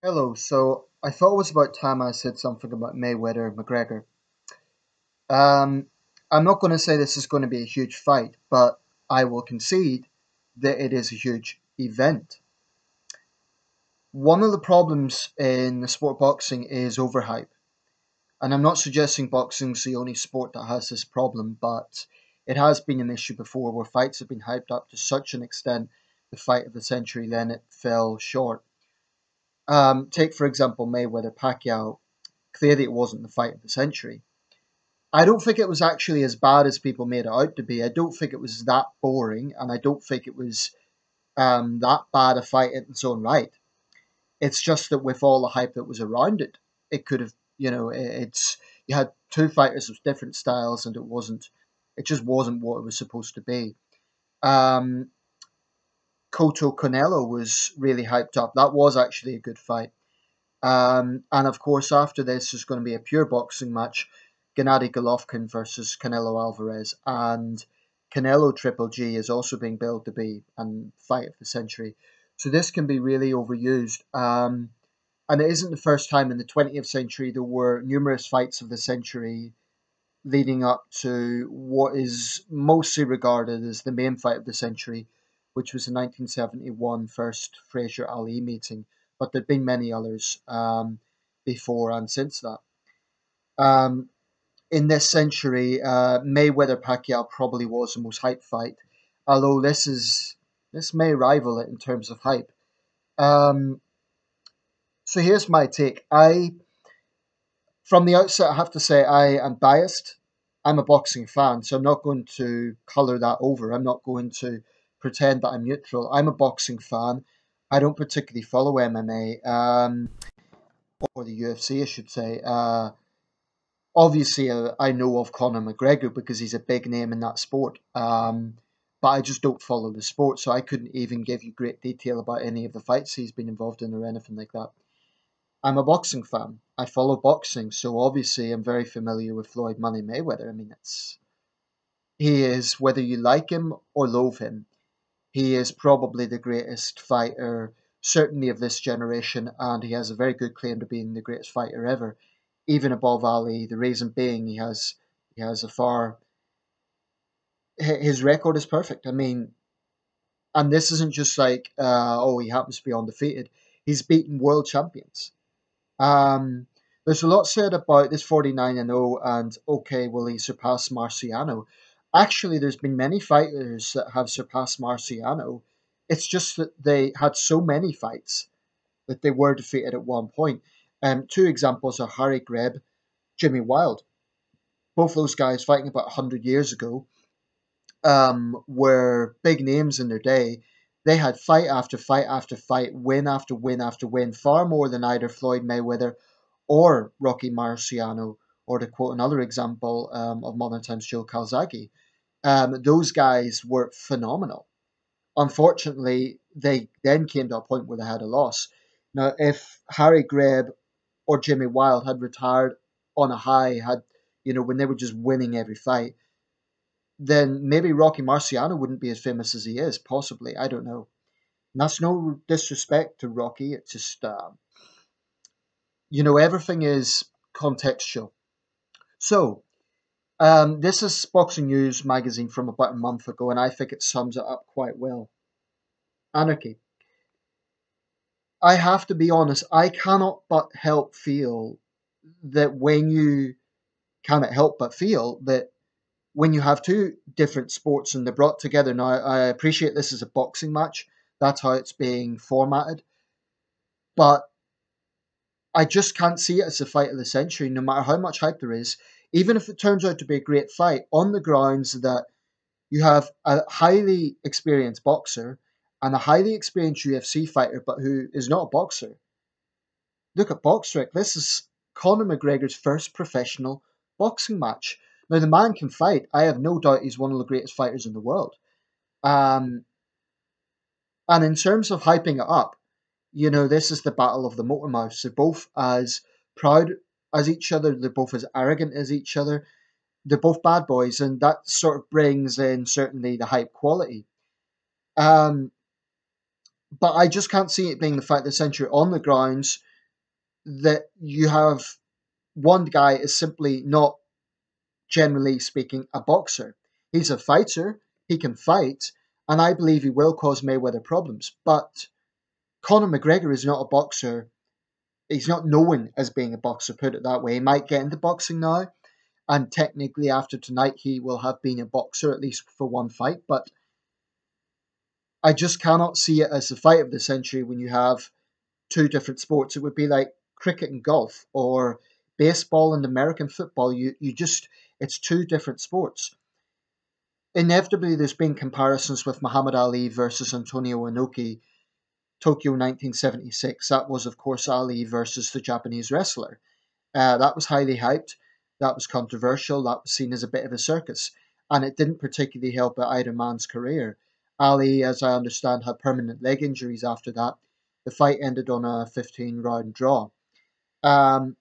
Hello, so I thought it was about time I said something about Mayweather and McGregor. Um, I'm not going to say this is going to be a huge fight, but I will concede that it is a huge event. One of the problems in the sport of boxing is overhype. And I'm not suggesting boxing's the only sport that has this problem, but it has been an issue before where fights have been hyped up to such an extent, the fight of the century, then it fell short. Take, for example, Mayweather Pacquiao. Clearly, it wasn't the fight of the century. I don't think it was actually as bad as people made it out to be. I don't think it was that boring, and I don't think it was that bad a fight in its own right. It's just that with all the hype that was around it, it could have, it's you had two fighters with different styles, and it just wasn't what it was supposed to be. Um, Cotto Canelo was really hyped up. That was actually a good fight. And of course, after this is going to be a pure boxing match: Gennady Golovkin versus Canelo Alvarez, and Canelo Triple G is also being billed to be an fight of the century. So this can be really overused. And it isn't the first time in the 20th century. There were numerous fights of the century leading up to what is mostly regarded as the main fight of the century, which was the 1971 first Frazier Ali meeting. But there'd been many others before and since that. Um, in this century, Mayweather Pacquiao probably was the most hyped fight, although this may rival it in terms of hype. Um, so here's my take. I From the outset, I have to say I am biased. I'm a boxing fan, so I'm not going to colour that over. I'm not going to pretend that I'm neutral. I'm a boxing fan. I don't particularly follow MMA, or the UFC, I should say. Obviously, I know of Conor McGregor because he's a big name in that sport. But I just don't follow the sport, so I couldn't even give you great detail about any of the fights he's been involved in or anything like that. I'm a boxing fan. I follow boxing, so obviously I'm very familiar with Floyd Money Mayweather. I mean, he is, whether you like him or loathe him, he is probably the greatest fighter, certainly of this generation, and he has a very good claim to being the greatest fighter ever, even above Ali. The reason being he has a far his record is perfect. I mean, and this isn't just like oh, he happens to be undefeated. He's beaten world champions. Um, there's a lot said about this 49 and 0 and okay, will he surpass Marciano? Actually, there's been many fighters that have surpassed Marciano. It's just that they had so many fights that they were defeated at one point. Two examples are Harry Greb, Jimmy Wild. Both those guys fighting about 100 years ago were big names in their day. They had fight after fight after fight, win after win after win, far more than either Floyd Mayweather or Rocky Marciano, or to quote another example of modern times, Joe Calzaghe. Those guys were phenomenal. Unfortunately, they then came to a point where they had a loss. Now, if Harry Greb or Jimmy Wild had retired on a high, when they were just winning every fight, then maybe Rocky Marciano wouldn't be as famous as he is, possibly. I don't know. And that's no disrespect to Rocky. It's just, everything is contextual. So, this is Boxing News magazine from about a month ago, and I think it sums it up quite well. Anarchy. I have to be honest, I cannot but help feel that when you have two different sports and they're brought together. Now, I appreciate this is a boxing match, that's how it's being formatted, but I just can't see it as the fight of the century, no matter how much hype there is. Even if it turns out to be a great fight, on the grounds that you have a highly experienced boxer and a highly experienced UFC fighter, but who is not a boxer. Look at BoxRec. This is Conor McGregor's first professional boxing match. Now, the man can fight. I have no doubt he's one of the greatest fighters in the world. Um, and in terms of hyping it up, this is the battle of the motor mouths. They're both as proud as each other. They're both as arrogant as each other. They're both bad boys, and that sort of brings in certainly the hype quality. Um, but I just can't see it being the fight of the century on the grounds. that you have one guy is simply not, generally speaking, a boxer. He's a fighter, he can fight, and I believe he will cause Mayweather problems. But Conor McGregor is not a boxer. He's not known as being a boxer, put it that way. He might get into boxing now, and technically after tonight he will have been a boxer, at least for one fight. But I just cannot see it as the fight of the century when you have two different sports. It would be like cricket and golf, or baseball and American football. You just, it's two different sports. Inevitably, there's been comparisons with Muhammad Ali versus Antonio Inoki, Tokyo 1976. That was, of course, Ali versus the Japanese wrestler. That was highly hyped. That was controversial. That was seen as a bit of a circus. And it didn't particularly help either man's career. Ali, as I understand, had permanent leg injuries after that. The fight ended on a 15-round draw. Um,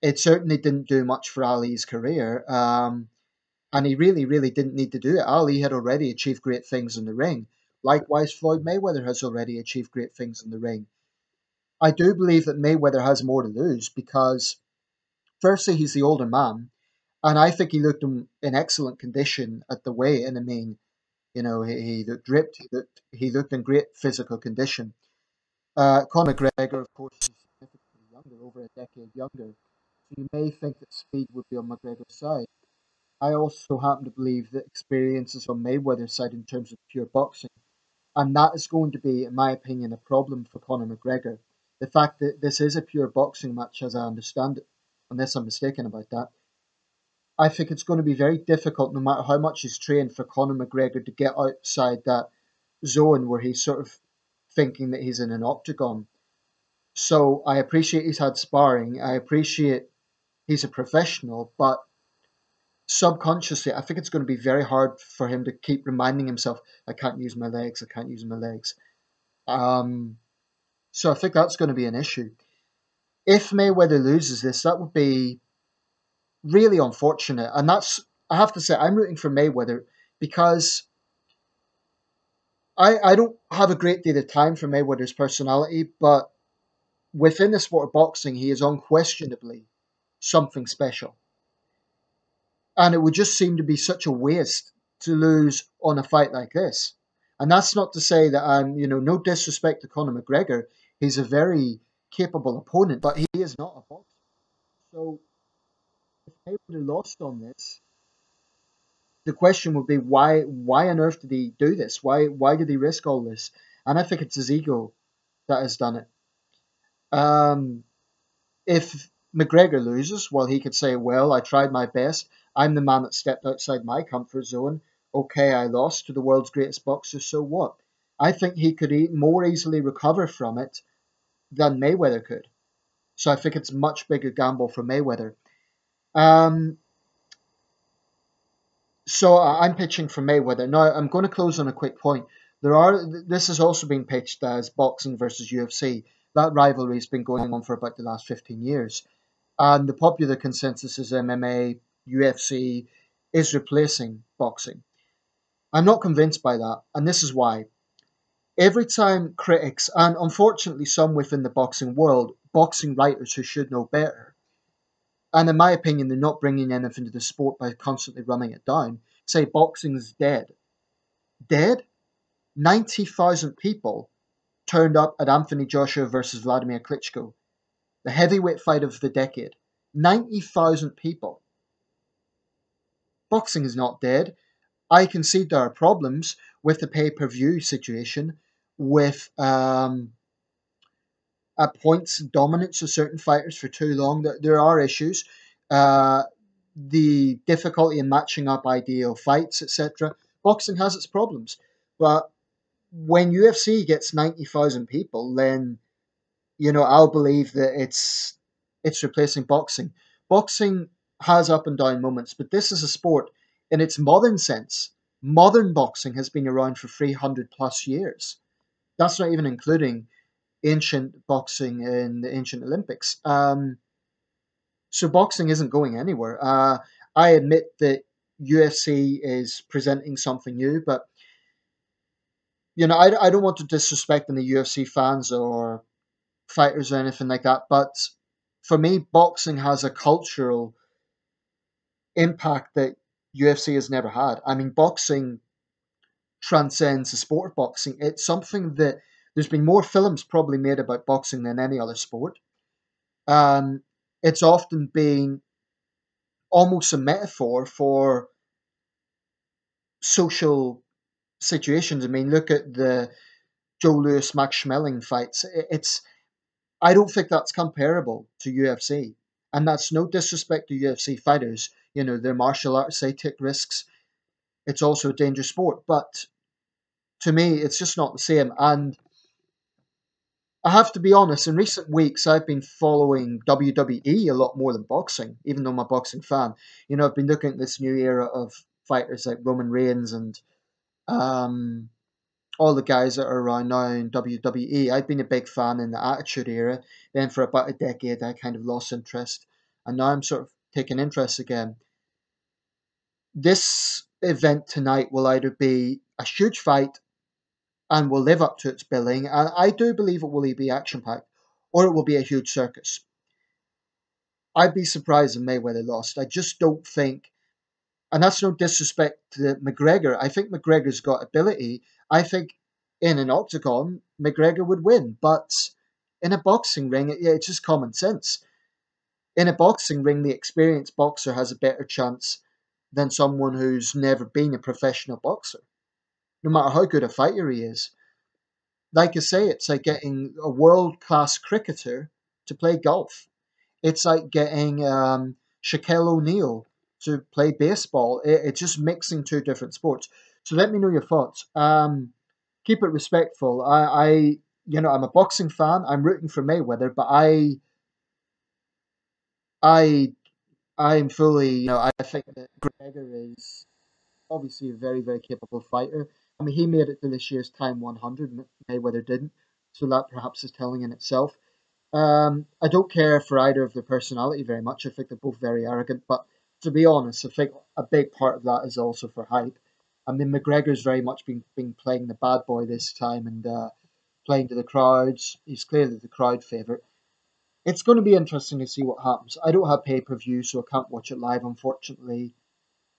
it certainly didn't do much for Ali's career. And he really, really didn't need to do it. Ali had already achieved great things in the ring. Likewise, Floyd Mayweather has already achieved great things in the ring. I do believe that Mayweather has more to lose because, firstly, he's the older man, and I think he looked in excellent condition at the weigh-in. I mean, he looked ripped. He looked in great physical condition. Conor McGregor, of course, is significantly younger, over a decade younger. So you may think that speed would be on McGregor's side. I also happen to believe that experience is on Mayweather's side in terms of pure boxing. And that is going to be, in my opinion, a problem for Conor McGregor. The fact that this is a pure boxing match, as I understand it, unless I'm mistaken about that, I think it's going to be very difficult, no matter how much he's trained, for Conor McGregor to get outside that zone where he's sort of thinking that he's in an octagon. So I appreciate he's had sparring. I appreciate he's a professional, but subconsciously, I think it's going to be very hard for him to keep reminding himself, I can't use my legs, I can't use my legs. Um, so I think that's going to be an issue. If Mayweather loses this, that would be really unfortunate. And I have to say, I'm rooting for Mayweather because I don't have a great deal of time for Mayweather's personality, but within the sport of boxing, he is unquestionably something special. And it would just seem to be such a waste to lose on a fight like this. And that's not to say that no disrespect to Conor McGregor. He's a very capable opponent, but he is not a boxer. So if Mayweather lost on this, the question would be why on earth did he do this? Why did he risk all this? And I think it's his ego that has done it. Um, if McGregor loses, well, he could say, well, I tried my best. I'm the man that stepped outside my comfort zone. Okay, I lost to the world's greatest boxer, so what? I think he could more easily recover from it than Mayweather could. So I think it's a much bigger gamble for Mayweather. Um, so I'm pitching for Mayweather. Now, I'm going to close on a quick point. This has also been pitched as boxing versus UFC. That rivalry has been going on for about the last 15 years. And the popular consensus is MMA, UFC is replacing boxing. I'm not convinced by that, and this is why. Every time critics, and unfortunately some within the boxing world, boxing writers who should know better, and in my opinion, they're not bringing anything to the sport by constantly running it down, say boxing is dead. Dead? 90,000 people turned up at Anthony Joshua versus Vladimir Klitschko, the heavyweight fight of the decade. 90,000 people. Boxing is not dead. I concede there are problems with the pay-per-view situation, with a points dominance of certain fighters for too long. There are issues. Uh, the difficulty in matching up ideal fights, etc. Boxing has its problems, but when UFC gets 90,000 people, then I'll believe that it's replacing boxing. Boxing has up and down moments, but this is a sport in its modern sense. Modern boxing has been around for 300 plus years. That's not even including ancient boxing in the ancient Olympics. So boxing isn't going anywhere. I admit that UFC is presenting something new, but I don't want to disrespect any UFC fans or fighters or anything like that. But for me, boxing has a cultural impact that UFC has never had. I mean, boxing transcends the sport of boxing. It's something that there's been more films probably made about boxing than any other sport. Um, it's often been almost a metaphor for social situations. I mean, look at the Joe Lewis Max Schmeling fights. It's I don't think that's comparable to UFC, and that's no disrespect to UFC fighters. You know, they're martial arts; they take risks. It's also a dangerous sport, but to me, it's just not the same. And I have to be honest, in recent weeks, I've been following WWE a lot more than boxing, even though I'm a boxing fan. You know, I've been looking at this new era of fighters like Roman Reigns and um, all the guys that are around now in WWE. I've been a big fan in the Attitude Era. Then for about a decade, I kind of lost interest. And now I'm sort of taking interest again. This event tonight will either be a huge fight and will live up to its billing, and I do believe it will be action packed, or it will be a huge circus. I'd be surprised if Mayweather lost. I just don't think, and that's no disrespect to McGregor. I think McGregor's got ability. I think in an octagon, McGregor would win, but in a boxing ring, it's just common sense. In a boxing ring, the experienced boxer has a better chance than someone who's never been a professional boxer, no matter how good a fighter he is. Like I say, it's like getting a world class cricketer to play golf. It's like getting Shaquille O'Neal to play baseball. It's just mixing two different sports. So let me know your thoughts. Keep it respectful. I'm a boxing fan. I'm rooting for Mayweather, but I, I'm fully, I think that Gregor is obviously a very, very capable fighter. I mean, he made it to this year's Time 100. Mayweather didn't, so that perhaps is telling in itself. I don't care for either of their personality very much. I think they're both very arrogant. But to be honest, I think a big part of that is also for hype. I mean, McGregor's very much been playing the bad boy this time and playing to the crowds. He's clearly the crowd favourite. It's going to be interesting to see what happens. I don't have pay per view, so I can't watch it live, unfortunately.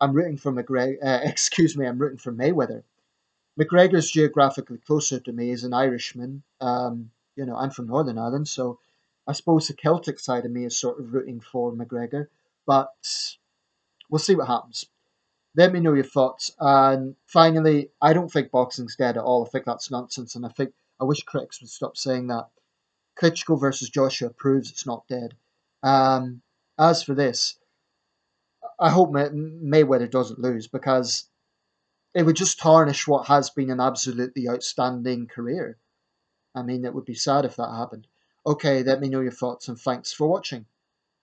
I'm rooting for McGregor. Excuse me, I'm rooting for Mayweather. McGregor's geographically closer to me as an Irishman. I'm from Northern Ireland, so I suppose the Celtic side of me is sort of rooting for McGregor. But we'll see what happens. Let me know your thoughts. And finally, I don't think boxing's dead at all. I think that's nonsense, and I wish critics would stop saying that. Klitschko versus Joshua proves it's not dead. Um, as for this, I hope Mayweather doesn't lose because it would just tarnish what has been an absolutely outstanding career. I mean, it would be sad if that happened. Okay, let me know your thoughts and thanks for watching.